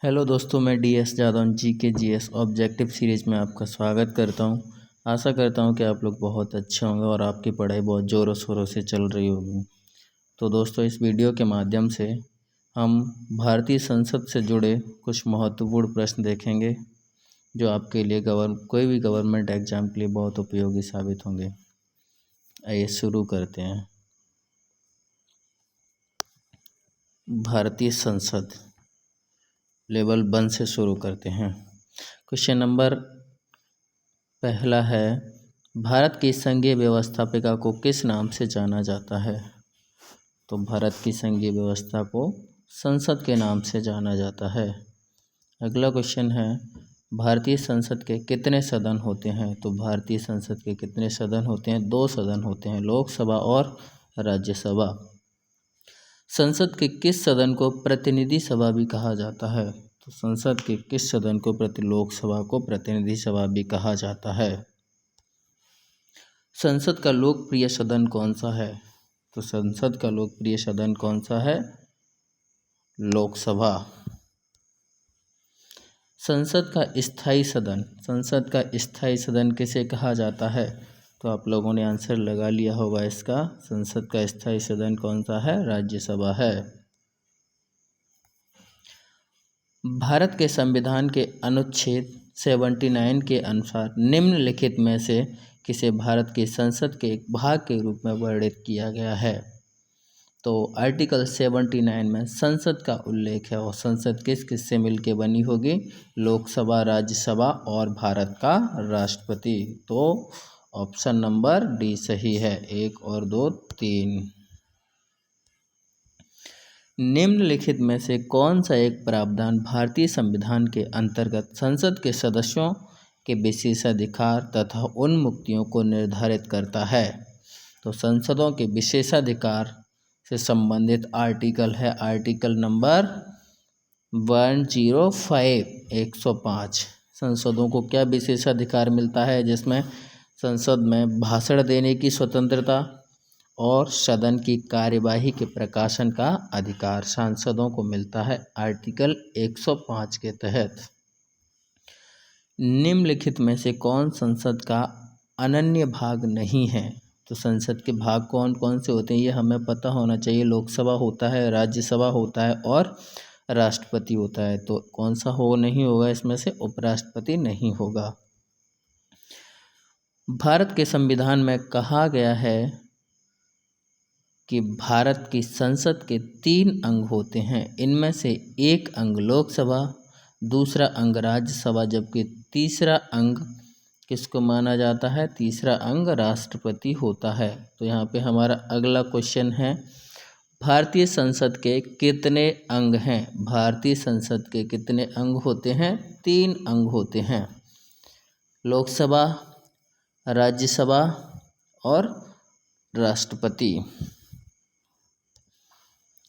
Hello दोस्तों, मैं DS Jadaun GK GS objective series में आपका स्वागत करता हूं। आशा करता हूं कि आप लोग बहुत अच्छे होंगे और आपकी पढ़ाई बहुत ज़ोरों शोरों से चल रही होगी। तो दोस्तों, इस वीडियो के माध्यम से हम भारतीय संसद से जुड़े कुछ महत्वपूर्ण प्रश्न देखेंगे जो आपके लिए कोई भी गवर्नमेंट एग्जाम के लिए बहुत उपयोगी साबित होंगे। आइए शुरू करते हैं। भारतीय संसद लेवल 1 से शुरू करते हैं। क्वेश्चन नंबर पहला है, भारत की संघीय व्यवस्थापिका को किस नाम से जाना जाता है? तो भारत की संघीय व्यवस्था को संसद के नाम से जाना जाता है। अगला क्वेश्चन है, भारतीय संसद के कितने सदन होते हैं? तो भारतीय संसद के कितने सदन होते हैं? 2 सदन होते हैं, लोकसभा और राज्यसभा। संसद के किस सदन को प्रतिनिधि सभा भी कहा जाता है? तो संसद के किस सदन को लोकसभा को प्रतिनिधि सभा भी कहा जाता है? संसद का लोकप्रिय सदन कौन सा है? तो संसद का लोकप्रिय सदन कौन सा है? लोकसभा। संसद का स्थायी सदन किसे कहा जाता है? तो आप लोगों ने आंसर लगा लिया होगा इसका। संसद का स्थायी सदन कौन सा है? राज्यसभा है। भारत के संविधान के अनुच्छेद 79 के अनुसार निम्नलिखित में से किसे भारत की संसद के एक भाग के रूप में वर्णित किया गया है? तो आर्टिकल 79 में संसद का उल्लेख है और संसद किस किस से मिलकर बनी होगी? लोकसभा, राज्यसभा और भारत का राष्ट्रपति। तो ऑप्शन नंबर डी सही है। 1 और 2 3। निम्नलिखित में से कौन सा एक प्रावधान भारतीय संविधान के अंतर्गत संसद के सदस्यों के विशेषाधिकार तथा उन मुक्तियों को निर्धारित करता है? तो संसदों के विशेषाधिकार से संबंधित आर्टिकल है आर्टिकल नंबर 105 105। संसदों को क्या विशेषाधिकार मिलता है? जिसमें संसद में भाषण देने की स्वतंत्रता और सदन की कार्यवाही के प्रकाशन का अधिकार सांसदों को मिलता है आर्टिकल 105 के तहत। निम्नलिखित में से कौन संसद का अनन्य भाग नहीं है? तो संसद के भाग कौन कौन से होते हैं ये हमें पता होना चाहिए। लोकसभा होता है, राज्यसभा होता है और राष्ट्रपति होता है। तो कौन सा नहीं होगा इसमें से? उपराष्ट्रपति नहीं होगा। भारत के संविधान में कहा गया है कि भारत की संसद के 3 अंग होते हैं। इनमें से एक अंग लोकसभा, दूसरा अंग राज्यसभा, जबकि तीसरा अंग किसको माना जाता है? तीसरा अंग राष्ट्रपति होता है। तो यहाँ पे हमारा अगला क्वेश्चन है, भारतीय संसद के कितने अंग हैं? भारतीय संसद के कितने अंग होते हैं? 3 अंग होते हैं, लोकसभा, राज्यसभा और राष्ट्रपति।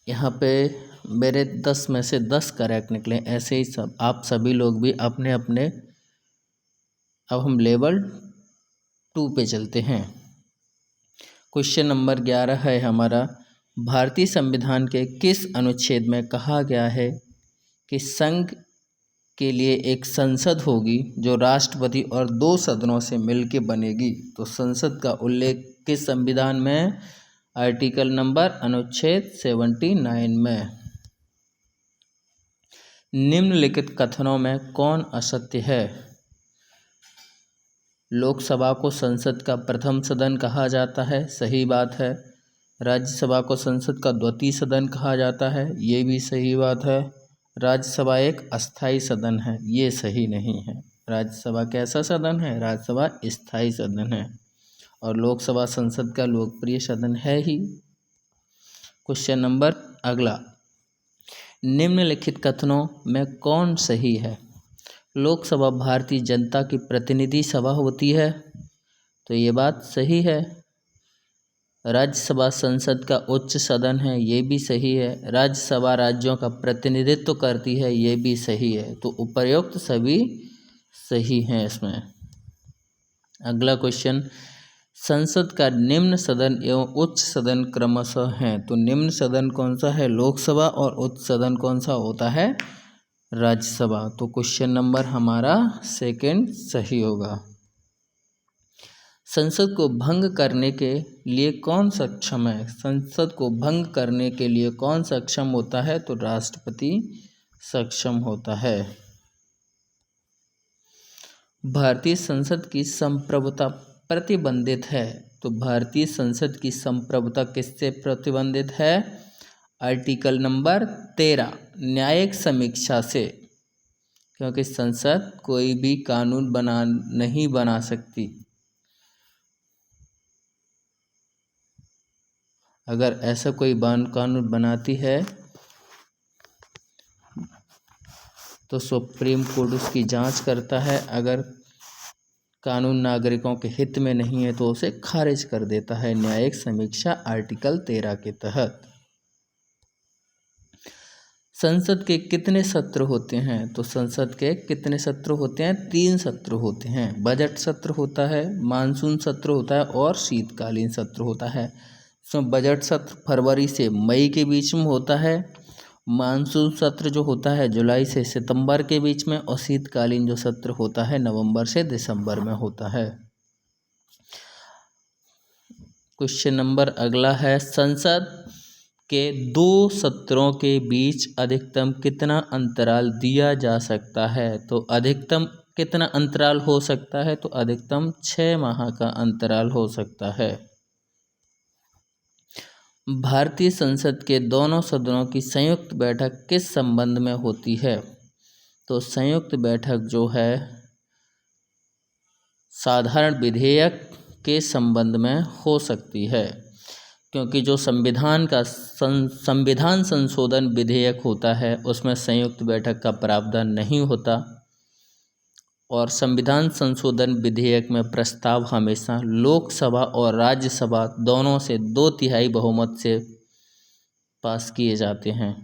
यहाँ पे मेरे 10 में से 10 करेक्ट निकले। ऐसे ही सब आप सभी लोग भी अपने अपने। अब हम लेवल 2 पे चलते हैं। क्वेश्चन नंबर 11 है हमारा, भारतीय संविधान के किस अनुच्छेद में कहा गया है कि संघ के लिए एक संसद होगी जो राष्ट्रपति और 2 सदनों से मिलकर बनेगी? तो संसद का उल्लेख किस संविधान में है? आर्टिकल नंबर अनुच्छेद 79 में। निम्नलिखित कथनों में कौन असत्य है? लोकसभा को संसद का प्रथम सदन कहा जाता है, सही बात है। राज्यसभा को संसद का द्वितीय सदन कहा जाता है, ये भी सही बात है। राज्यसभा एक अस्थायी सदन है, ये सही नहीं है। राज्यसभा कैसा सदन है? राज्यसभा स्थायी सदन है और लोकसभा संसद का लोकप्रिय सदन है ही। क्वेश्चन नंबर अगला, निम्नलिखित कथनों में कौन सही है? लोकसभा भारतीय जनता की प्रतिनिधि सभा होती है, तो ये बात सही है। राज्यसभा संसद का उच्च सदन है, ये भी सही है। राज्यसभा राज्यों का प्रतिनिधित्व करती है, ये भी सही है। तो उपर्युक्त सभी सही हैं इसमें। अगला क्वेश्चन, संसद का निम्न सदन एवं उच्च सदन क्रमशः हैं। तो निम्न सदन कौन सा है? लोकसभा। और उच्च सदन कौन सा होता है? राज्यसभा। तो क्वेश्चन नंबर हमारा सेकंड सही होगा। संसद को भंग करने के लिए कौन सक्षम है? संसद को भंग करने के लिए कौन सक्षम होता है? तो राष्ट्रपति सक्षम होता है। भारतीय संसद की संप्रभुता प्रतिबंधित है। तो भारतीय संसद की संप्रभुता किससे प्रतिबंधित है? आर्टिकल नंबर 13 न्यायिक समीक्षा से, क्योंकि संसद कोई भी कानून नहीं बना सकती। अगर ऐसा कोई कानून बनाती है तो सुप्रीम कोर्ट उसकी जांच करता है। अगर कानून नागरिकों के हित में नहीं है तो उसे खारिज कर देता है न्यायिक समीक्षा आर्टिकल 13 के तहत। संसद के कितने सत्र होते हैं? तो संसद के कितने सत्र होते हैं? 3 सत्र होते हैं। बजट सत्र होता है, मानसून सत्र होता है और शीतकालीन सत्र होता है। इसमें बजट सत्र फरवरी से मई के बीच में होता है, मानसून सत्र जो होता है जुलाई से सितंबर के बीच में, और शीतकालीन जो सत्र होता है नवंबर से दिसंबर में होता है। क्वेश्चन नंबर अगला है, संसद के 2 सत्रों के बीच अधिकतम कितना अंतराल दिया जा सकता है? तो अधिकतम कितना अंतराल हो सकता है? तो अधिकतम 6 माह का अंतराल हो सकता है। भारतीय संसद के दोनों सदनों की संयुक्त बैठक किस संबंध में होती है? तो संयुक्त बैठक जो है साधारण विधेयक के संबंध में हो सकती है, क्योंकि जो संविधान संशोधन विधेयक होता है उसमें संयुक्त बैठक का प्रावधान नहीं होता, और संविधान संशोधन विधेयक में प्रस्ताव हमेशा लोकसभा और राज्यसभा दोनों से 2/3 बहुमत से पास किए जाते हैं।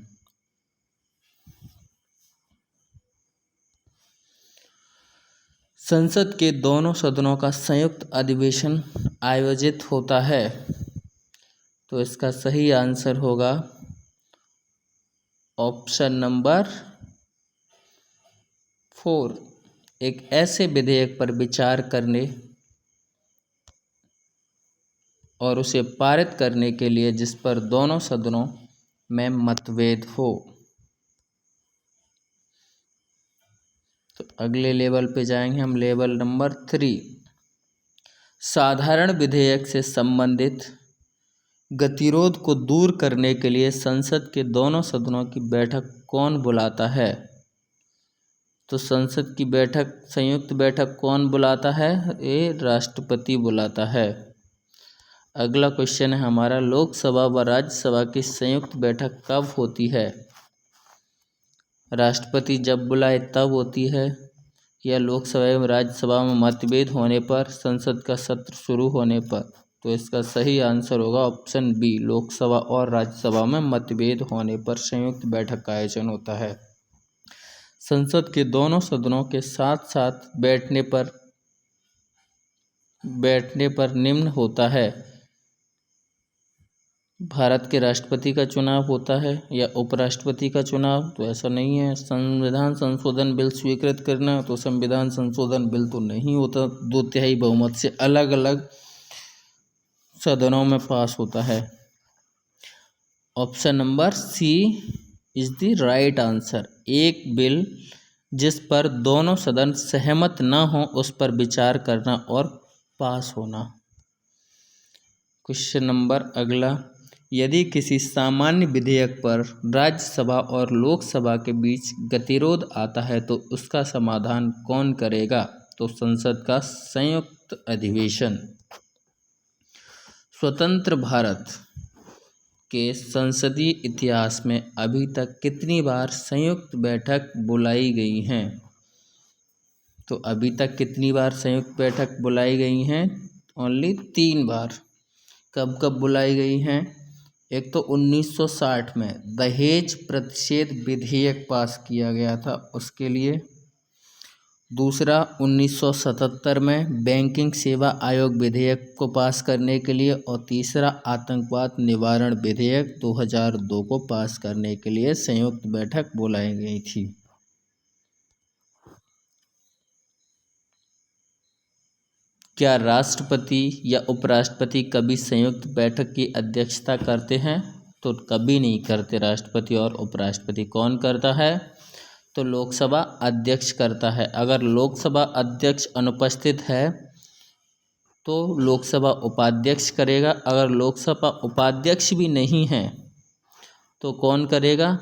संसद के दोनों सदनों का संयुक्त अधिवेशन आयोजित होता है। तो इसका सही आंसर होगा ऑप्शन नंबर 4, एक ऐसे विधेयक पर विचार करने और उसे पारित करने के लिए जिस पर दोनों सदनों में मतभेद हो। तो अगले लेवल पे जाएंगे हम, लेवल नंबर 3। साधारण विधेयक से संबंधित गतिरोध को दूर करने के लिए संसद के दोनों सदनों की बैठक कौन बुलाता है? तो संसद की बैठक, संयुक्त बैठक कौन बुलाता है? ये राष्ट्रपति बुलाता है। अगला क्वेश्चन है हमारा, लोकसभा व राज्यसभा की संयुक्त बैठक कब होती है? राष्ट्रपति जब बुलाए तब होती है, या लोकसभा एवं राज्यसभा में मतभेद होने पर, संसद का सत्र शुरू होने पर? तो इसका सही आंसर होगा ऑप्शन बी, लोकसभा और राज्यसभा में मतभेद होने पर संयुक्त बैठक का आयोजन होता है। संसद के दोनों सदनों के साथ साथ बैठने पर निम्न होता है: भारत के राष्ट्रपति का चुनाव होता है या उपराष्ट्रपति का चुनाव? तो ऐसा नहीं है। संविधान संशोधन बिल स्वीकृत करना, तो संविधान संशोधन बिल तो नहीं होता, 2/3 बहुमत से अलग अलग सदनों में पास होता है। Option number C is the right answer. एक बिल जिस पर दोनों सदन सहमत न हो उस पर विचार करना और पास होना। क्वेश्चन नंबर अगला, यदि किसी सामान्य विधेयक पर राज्यसभा और लोकसभा के बीच गतिरोध आता है तो उसका समाधान कौन करेगा? तो संसद का संयुक्त अधिवेशन। स्वतंत्र भारत के संसदीय इतिहास में अभी तक कितनी बार संयुक्त बैठक बुलाई गई हैं? तो अभी तक कितनी बार संयुक्त बैठक बुलाई गई हैं? ओनली 3 बार। कब कब बुलाई गई हैं? एक तो 1960 में दहेज प्रतिषेध विधेयक पास किया गया था उसके लिए, दूसरा 1977 में बैंकिंग सेवा आयोग विधेयक को पास करने के लिए, और तीसरा आतंकवाद निवारण विधेयक 2002 को पास करने के लिए संयुक्त बैठक बुलाई गई थी। क्या राष्ट्रपति या उपराष्ट्रपति कभी संयुक्त बैठक की अध्यक्षता करते हैं? तो कभी नहीं करते। राष्ट्रपति और उपराष्ट्रपति कौन करता है? तो लोकसभा अध्यक्ष करता है। अगर लोकसभा अध्यक्ष अनुपस्थित है तो लोकसभा उपाध्यक्ष करेगा। अगर लोकसभा उपाध्यक्ष भी नहीं है तो कौन करेगा?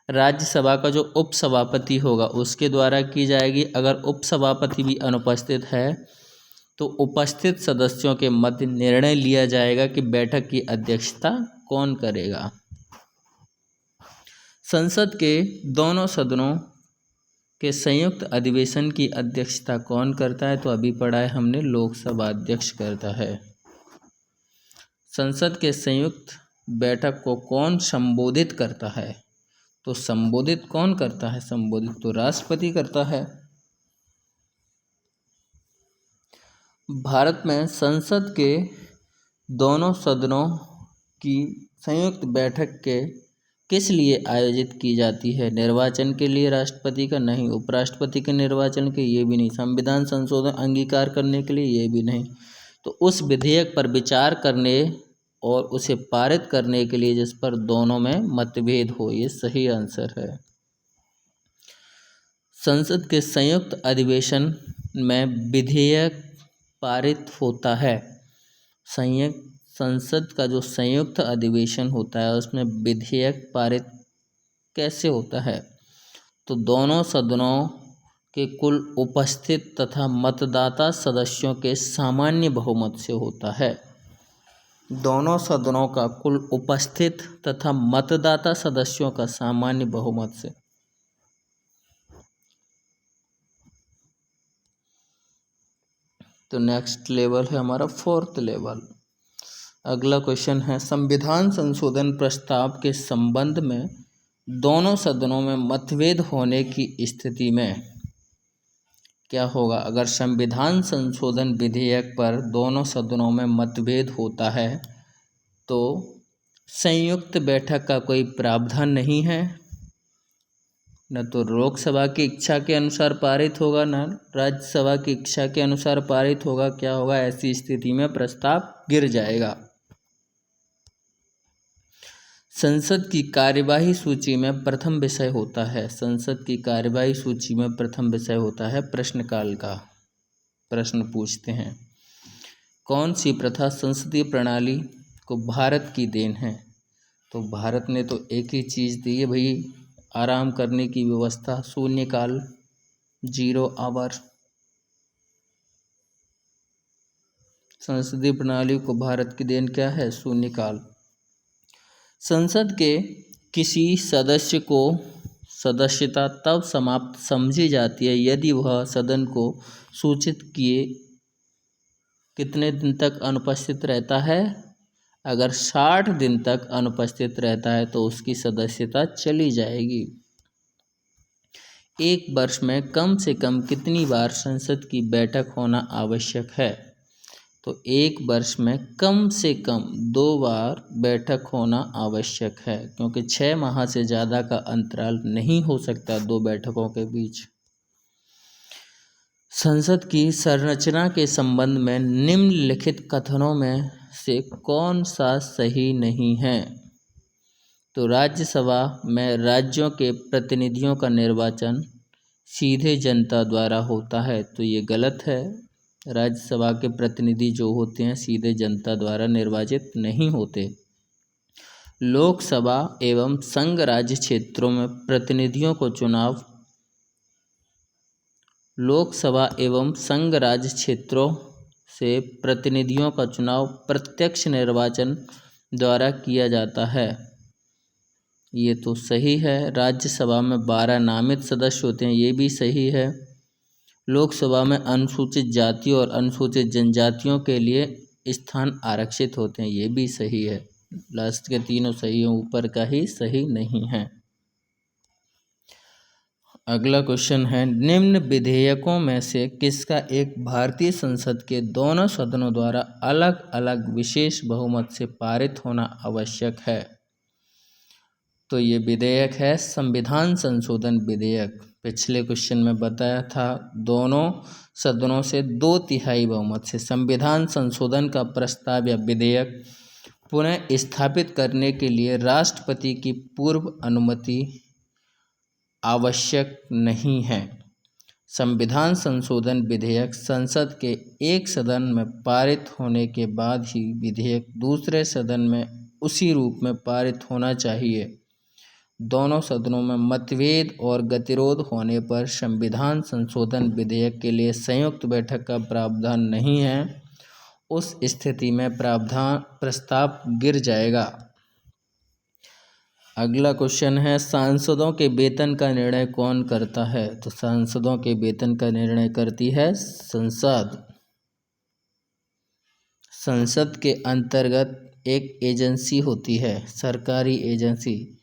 राज्यसभा का जो उपसभापति होगा उसके द्वारा की जाएगी। अगर उपसभापति भी अनुपस्थित है तो उपस्थित सदस्यों के मध्य निर्णय लिया जाएगा कि बैठक की अध्यक्षता कौन करेगा। संसद के दोनों सदनों के संयुक्त अधिवेशन की अध्यक्षता कौन करता है? तो अभी पढ़ा है हमने, लोकसभा अध्यक्ष करता है। संसद के संयुक्त बैठक को कौन संबोधित करता है? तो संबोधित कौन करता है? संबोधित तो राष्ट्रपति करता है। भारत में संसद के दोनों सदनों की संयुक्त बैठक के किस लिए आयोजित की जाती है? निर्वाचन के लिए राष्ट्रपति का? नहीं। उपराष्ट्रपति के निर्वाचन के? ये भी नहीं। संविधान संशोधन अंगीकार करने के लिए? ये भी नहीं। तो उस विधेयक पर विचार करने और उसे पारित करने के लिए जिस पर दोनों में मतभेद हो, ये सही आंसर है। संसद के संयुक्त अधिवेशन में विधेयक पारित होता है। संसद का जो संयुक्त अधिवेशन होता है उसमें विधेयक पारित कैसे होता है? तो दोनों सदनों के कुल उपस्थित तथा मतदाता सदस्यों के सामान्य बहुमत से होता है। दोनों सदनों का कुल उपस्थित तथा मतदाता सदस्यों का सामान्य बहुमत से। तो नेक्स्ट लेवल है हमारा 4th लेवल। अगला क्वेश्चन है, संविधान संशोधन प्रस्ताव के संबंध में दोनों सदनों में मतभेद होने की स्थिति में क्या होगा? अगर संविधान संशोधन विधेयक पर दोनों सदनों में मतभेद होता है तो संयुक्त बैठक का कोई प्रावधान नहीं है, न तो लोकसभा की इच्छा के अनुसार पारित होगा न राज्यसभा की इच्छा के अनुसार पारित होगा। क्या होगा? ऐसी स्थिति में प्रस्ताव गिर जाएगा। संसद की कार्यवाही सूची में प्रथम विषय होता है। संसद की कार्यवाही सूची में प्रथम विषय होता है प्रश्नकाल का। प्रश्न पूछते हैं, कौन सी प्रथा संसदीय प्रणाली को भारत की देन है? तो भारत ने तो एक ही चीज़ दी है भाई, आराम करने की व्यवस्था, शून्यकाल, 0 आवर। संसदीय प्रणाली को भारत की देन क्या है? शून्यकाल। संसद के किसी सदस्य को सदस्यता तब समाप्त समझी जाती है यदि वह सदन को सूचित किए कितने दिन तक अनुपस्थित रहता है? अगर 60 दिन तक अनुपस्थित रहता है तो उसकी सदस्यता चली जाएगी। एक वर्ष में कम से कम कितनी बार संसद की बैठक होना आवश्यक है? तो एक वर्ष में कम से कम 2 बार बैठक होना आवश्यक है, क्योंकि 6 माह से ज़्यादा का अंतराल नहीं हो सकता 2 बैठकों के बीच। संसद की संरचना के संबंध में निम्नलिखित कथनों में से कौन सा सही नहीं है? तो राज्यसभा में राज्यों के प्रतिनिधियों का निर्वाचन सीधे जनता द्वारा होता है, तो ये गलत है। राज्यसभा के प्रतिनिधि जो होते हैं सीधे जनता द्वारा निर्वाचित नहीं होते। लोकसभा एवं संघ राज्य क्षेत्रों में प्रतिनिधियों को चुनाव लोकसभा एवं संघ राज्य क्षेत्रों से प्रतिनिधियों का चुनाव प्रत्यक्ष निर्वाचन द्वारा किया जाता है, ये तो सही है। राज्यसभा में 12 नामित सदस्य होते हैं, ये भी सही है। लोकसभा में अनुसूचित जाति और अनुसूचित जनजातियों के लिए स्थान आरक्षित होते हैं, ये भी सही है। लास्ट के तीनों सही हैं, ऊपर का ही सही नहीं है। अगला क्वेश्चन है, निम्न विधेयकों में से किसका एक भारतीय संसद के दोनों सदनों द्वारा अलग अलग विशेष बहुमत से पारित होना आवश्यक है? तो ये विधेयक है संविधान संशोधन विधेयक। पिछले क्वेश्चन में बताया था, दोनों सदनों से 2/3 बहुमत से संविधान संशोधन का प्रस्ताव या विधेयक पुनः स्थापित करने के लिए राष्ट्रपति की पूर्व अनुमति आवश्यक नहीं है। संविधान संशोधन विधेयक संसद के एक सदन में पारित होने के बाद ही विधेयक दूसरे सदन में उसी रूप में पारित होना चाहिए। दोनों सदनों में मतभेद और गतिरोध होने पर संविधान संशोधन विधेयक के लिए संयुक्त बैठक का प्रावधान नहीं है। उस स्थिति में प्रस्ताव गिर जाएगा। अगला क्वेश्चन है, सांसदों के वेतन का निर्णय कौन करता है? तो सांसदों के वेतन का निर्णय करती है संसद। संसद के अंतर्गत एक एजेंसी होती है, सरकारी एजेंसी,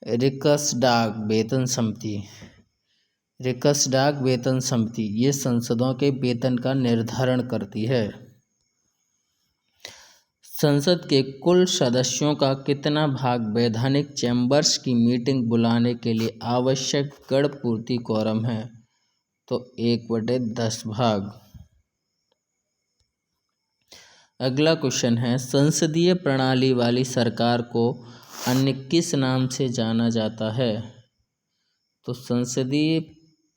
रिक्सडाग वेतन समिति। रिक्सडाग वेतन समिति ये संसदों के वेतन का निर्धारण करती है। संसद के कुल सदस्यों का कितना भाग वैधानिक चैम्बर्स की मीटिंग बुलाने के लिए आवश्यक गणपूर्ति कोरम है? तो 1/10 भाग। अगला क्वेश्चन है, संसदीय प्रणाली वाली सरकार को अन्य किस नाम से जाना जाता है? तो संसदीय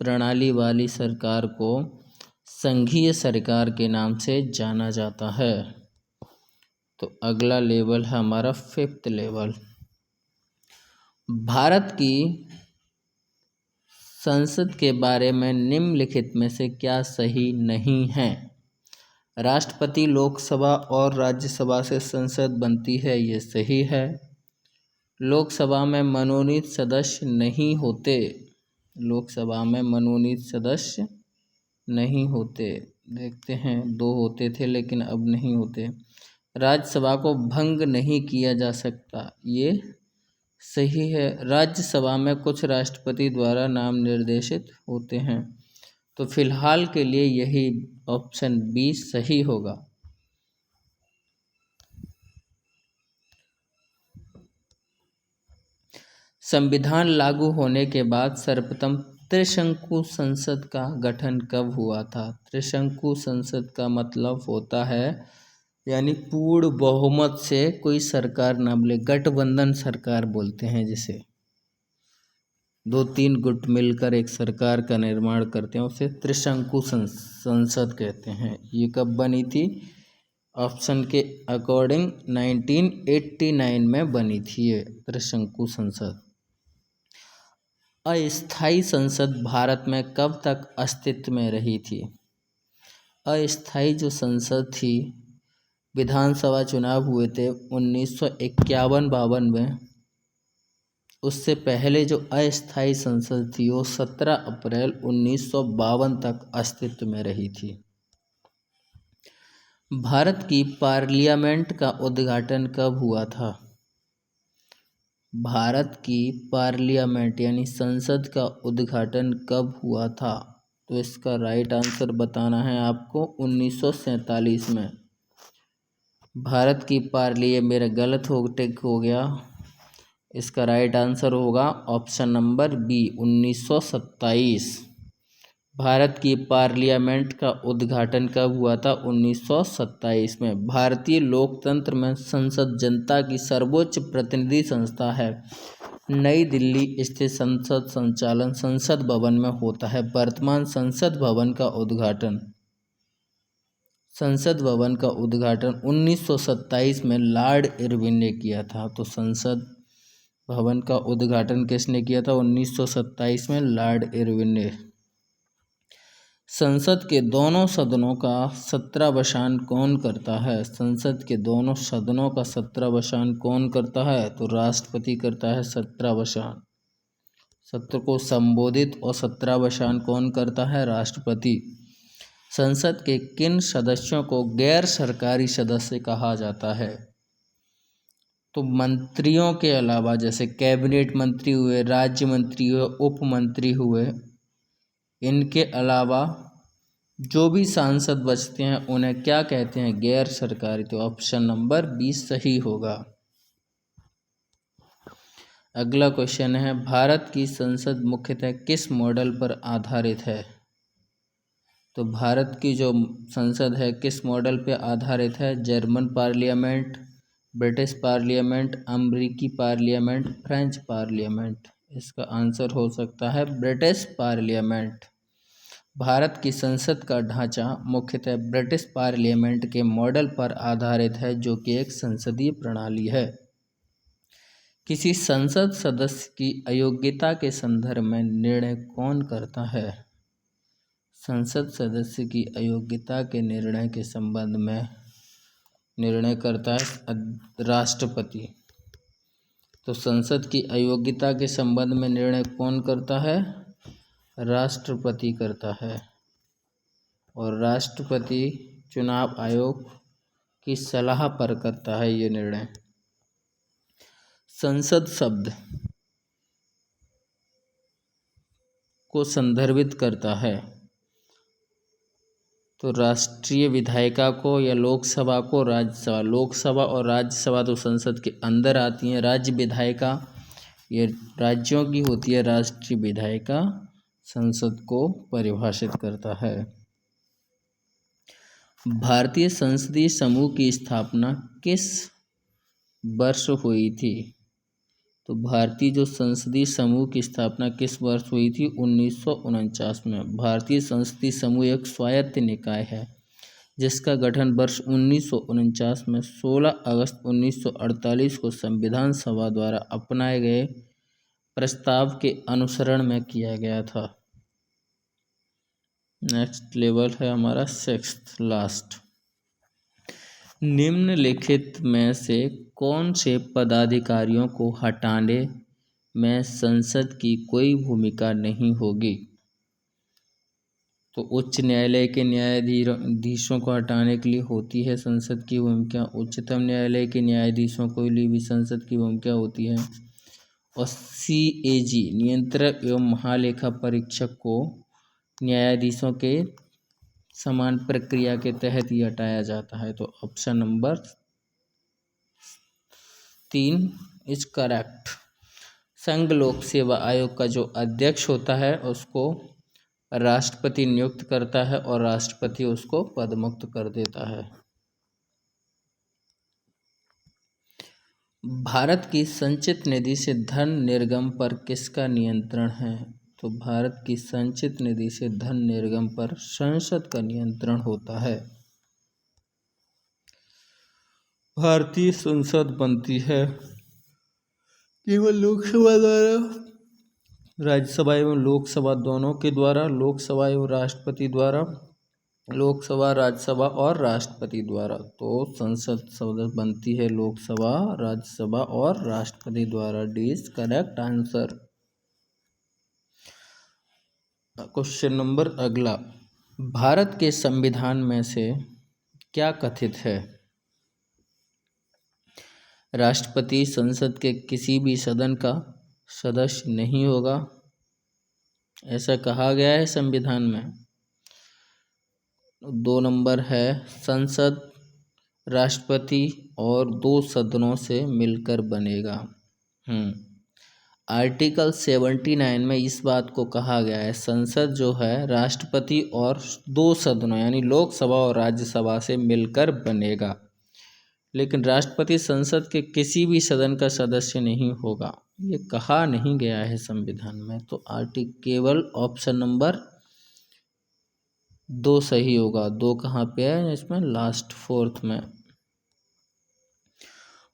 प्रणाली वाली सरकार को संघीय सरकार के नाम से जाना जाता है। तो अगला लेवल है हमारा 5th लेवल। भारत की संसद के बारे में निम्नलिखित में से क्या सही नहीं है? राष्ट्रपति लोकसभा और राज्यसभा से संसद बनती है, ये सही है। लोकसभा में मनोनीत सदस्य नहीं होते। लोकसभा में मनोनीत सदस्य नहीं होते। देखते हैं, 2 होते थे लेकिन अब नहीं होते। राज्यसभा को भंग नहीं किया जा सकता, ये सही है। राज्यसभा में कुछ राष्ट्रपति द्वारा नाम निर्देशित होते हैं। तो फिलहाल के लिए यही ऑप्शन बी सही होगा। संविधान लागू होने के बाद सर्वप्रथम त्रिशंकु संसद का गठन कब हुआ था? त्रिशंकु संसद का मतलब होता है यानी पूर्ण बहुमत से कोई सरकार ना बोले, गठबंधन सरकार बोलते हैं जिसे। 2-3 गुट मिलकर एक सरकार का निर्माण करते हैं, उसे त्रिशंकु संसद कहते हैं। ये कब बनी थी? ऑप्शन के अकॉर्डिंग 1989 में बनी थी ये त्रिशंकु संसद। अस्थायी संसद भारत में कब तक अस्तित्व में रही थी? अस्थायी जो संसद थी, विधानसभा चुनाव हुए थे 1951-52 में। उससे पहले जो अस्थायी संसद थी वो 17 अप्रैल 1952 तक अस्तित्व में रही थी। भारत की पार्लियामेंट का उद्घाटन कब हुआ था? भारत की पार्लियामेंट यानी संसद का उद्घाटन कब हुआ था? तो इसका राइट आंसर बताना है आपको 1947 में। भारत की मेरा गलत टिक हो गया। इसका राइट आंसर होगा ऑप्शन नंबर बी 1927। भारत की पार्लियामेंट का उद्घाटन कब हुआ था? 1927 में। भारतीय लोकतंत्र में संसद जनता की सर्वोच्च प्रतिनिधि संस्था है। नई दिल्ली स्थित संसद संचालन संसद भवन में होता है। वर्तमान संसद भवन का उद्घाटन 1927 में लॉर्ड इरविन ने किया था। तो संसद भवन का उद्घाटन किसने किया था? 1927 में लॉर्ड इरविन ने। संसद के दोनों सदनों का सत्रावसान कौन करता है? संसद के दोनों सदनों का सत्रावसान कौन करता है? तो राष्ट्रपति करता है सत्रावसान। सत्र को संबोधित और सत्रावसान कौन करता है? राष्ट्रपति। संसद के किन सदस्यों को गैर सरकारी सदस्य कहा जाता है? तो मंत्रियों के अलावा, जैसे कैबिनेट मंत्री हुए, राज्य मंत्री हुए, उप मंत्री हुए, इनके अलावा जो भी सांसद बचते हैं उन्हें क्या कहते हैं? गैर सरकारी। तो ऑप्शन नंबर 20 सही होगा। अगला क्वेश्चन है, भारत की संसद मुख्यतः किस मॉडल पर आधारित है? तो भारत की जो संसद है किस मॉडल पर आधारित है? जर्मन पार्लियामेंट, ब्रिटिश पार्लियामेंट, अमेरिकी पार्लियामेंट, फ्रेंच पार्लियामेंट। इसका आंसर हो सकता है ब्रिटिश पार्लियामेंट। भारत की संसद का ढांचा मुख्यतः ब्रिटिश पार्लियामेंट के मॉडल पर आधारित है, जो कि एक संसदीय प्रणाली है। किसी संसद सदस्य की अयोग्यता के संदर्भ में निर्णय कौन करता है? संसद सदस्य की अयोग्यता के निर्णय के संबंध में निर्णय करता है राष्ट्रपति। तो संसद की अयोग्यता के संबंध में निर्णय कौन करता है? राष्ट्रपति करता है। और राष्ट्रपति चुनाव आयोग की सलाह पर करता है ये निर्णय। संसद शब्द को संदर्भित करता है तो राष्ट्रीय विधायिका को या लोकसभा को राज्यसभा, लोकसभा और राज्यसभा तो संसद के अंदर आती हैं। राज्य विधायिका ये राज्यों की होती है, राष्ट्रीय विधायिका संसद को परिभाषित करता है। भारतीय संसदीय समूह की स्थापना किस वर्ष हुई थी? तो भारतीय जो संसदीय समूह की स्थापना किस वर्ष हुई थी? 1949 में। भारतीय संसदीय समूह एक स्वायत्त निकाय है जिसका गठन वर्ष 1949 में 16 अगस्त 1948 को संविधान सभा द्वारा अपनाए गए प्रस्ताव के अनुसरण में किया गया था। नेक्स्ट लेवल है हमारा 6th लास्ट। निम्नलिखित में से कौन से पदाधिकारियों को हटाने में संसद की कोई भूमिका नहीं होगी? तो उच्च न्यायालय के न्यायाधीशों को हटाने के लिए होती है संसद की भूमिका। उच्चतम न्यायालय के न्यायाधीशों को लिए भी संसद की भूमिका होती है। और CAG नियंत्रक एवं महालेखा परीक्षक को न्यायाधीशों के समान प्रक्रिया के तहत ही हटाया जाता है। तो ऑप्शन नंबर 3 इज करेक्ट। संघ लोक सेवा आयोग का जो अध्यक्ष होता है उसको राष्ट्रपति नियुक्त करता है और राष्ट्रपति उसको पदमुक्त कर देता है। भारत की संचित निधि से धन निर्गम पर किसका नियंत्रण है? तो भारत की संचित निधि से धन निर्गम पर संसद का नियंत्रण होता है। भारतीय संसद बनती है केवल लोकसभा द्वारा, राज्यसभा एवं लोकसभा दोनों के द्वारा, लोकसभा एवं राष्ट्रपति द्वारा, लोकसभा, राज्यसभा और राष्ट्रपति द्वारा। तो संसद बनती है लोकसभा, राज्यसभा और राष्ट्रपति द्वारा। D is correct answer. Question number अगला, भारत के संविधान में से क्या कथित है? राष्ट्रपति संसद के किसी भी सदन का सदस्य नहीं होगा, ऐसा कहा गया है संविधान में। 2 नंबर है, संसद राष्ट्रपति और 2 सदनों से मिलकर बनेगा। आर्टिकल 79 में इस बात को कहा गया है, संसद जो है राष्ट्रपति और 2 सदनों यानी लोकसभा और राज्यसभा से मिलकर बनेगा। लेकिन राष्ट्रपति संसद के किसी भी सदन का सदस्य नहीं होगा, ये कहा नहीं गया है संविधान में। तो केवल ऑप्शन नंबर 2 सही होगा। 2 कहाँ पे है इसमें? लास्ट 4th में।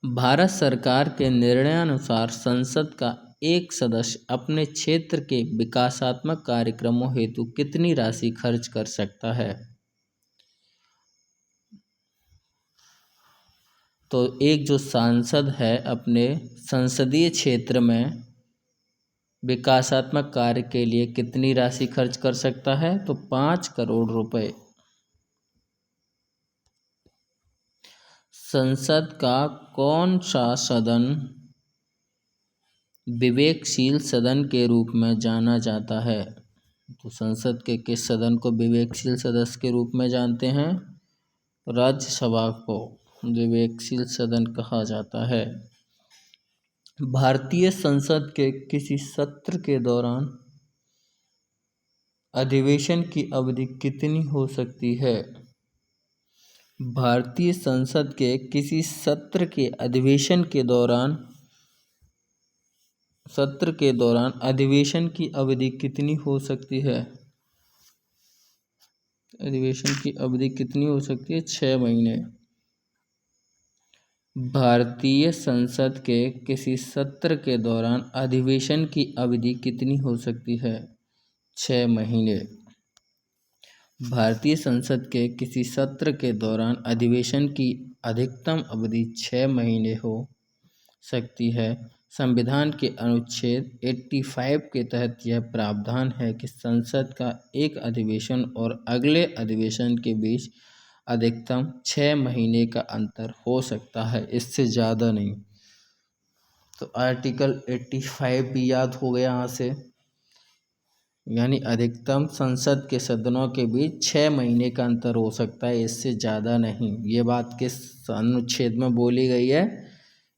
भारत सरकार के निर्णयानुसार संसद का एक सदस्य अपने क्षेत्र के विकासात्मक कार्यक्रमों हेतु कितनी राशि खर्च कर सकता है? तो एक जो सांसद है अपने संसदीय क्षेत्र में विकासात्मक कार्य के लिए कितनी राशि खर्च कर सकता है? तो 5 करोड़ रुपए। संसद का कौन सा सदन विवेकशील सदन के रूप में जाना जाता है? तो संसद के किस सदन को विवेकशील सदस्य के रूप में जानते हैं? राज्यसभा को विवेकशील सदन कहा जाता है। भारतीय संसद के किसी सत्र के दौरान अधिवेशन की अवधि कितनी हो सकती है? भारतीय संसद के किसी सत्र के दौरान अधिवेशन की अवधि कितनी हो सकती है? अधिवेशन की अवधि कितनी हो सकती है? 6 महीने। भारतीय संसद के किसी सत्र के दौरान अधिवेशन की अवधि कितनी हो सकती है? 6 महीने। भारतीय संसद के किसी सत्र के दौरान अधिवेशन की अधिकतम अवधि 6 महीने हो सकती है। संविधान के अनुच्छेद 85 के तहत यह प्रावधान है कि संसद का एक अधिवेशन और अगले अधिवेशन के बीच अधिकतम 6 महीने का अंतर हो सकता है, इससे ज़्यादा नहीं। तो आर्टिकल 85 भी याद हो गया यहाँ से, यानी अधिकतम संसद के सदनों के बीच 6 महीने का अंतर हो सकता है, इससे ज़्यादा नहीं। ये बात किस अनुच्छेद में बोली गई है?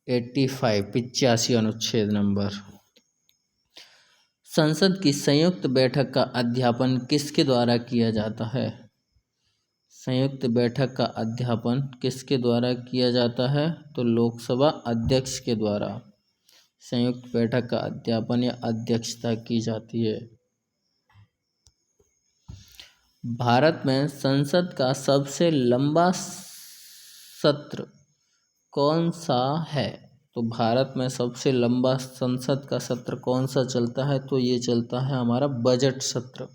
85 अनुच्छेद नंबर। संसद की संयुक्त बैठक का अध्यापन किसके द्वारा किया जाता है? संयुक्त बैठक का अध्यापन किसके द्वारा किया जाता है? तो लोकसभा अध्यक्ष के द्वारा संयुक्त बैठक का अध्यापन या अध्यक्षता की जाती है। भारत में संसद का सबसे लंबा सत्र कौन सा है? तो भारत में सबसे लंबा संसद का सत्र कौन सा चलता है? तो ये चलता है हमारा बजट सत्र,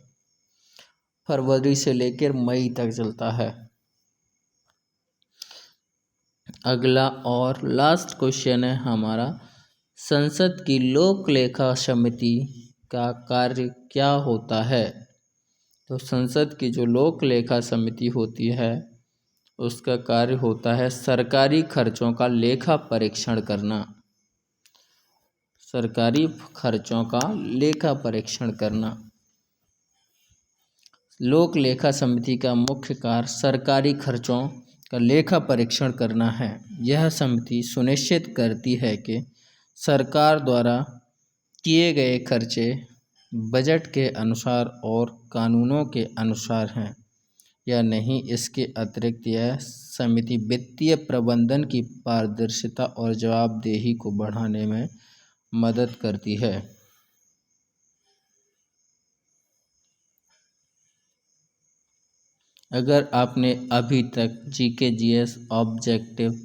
फरवरी से लेकर मई तक चलता है। अगला और लास्ट क्वेश्चन है हमारा, संसद की लोक लेखा समिति का कार्य क्या होता है? तो संसद की जो लोक लेखा समिति होती है उसका कार्य होता है सरकारी खर्चों का लेखा परीक्षण करना। सरकारी खर्चों का लेखा परीक्षण करना। लोक लेखा समिति का मुख्य कार्य सरकारी खर्चों का लेखा परीक्षण करना है। यह समिति सुनिश्चित करती है कि सरकार द्वारा किए गए खर्चे बजट के अनुसार और कानूनों के अनुसार हैं या नहीं। इसके अतिरिक्त यह समिति वित्तीय प्रबंधन की पारदर्शिता और जवाबदेही को बढ़ाने में मदद करती है। अगर आपने अभी तक GK/GS ऑब्जेक्टिव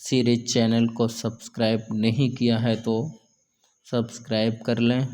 सीरीज चैनल को सब्सक्राइब नहीं किया है तो सब्सक्राइब कर लें।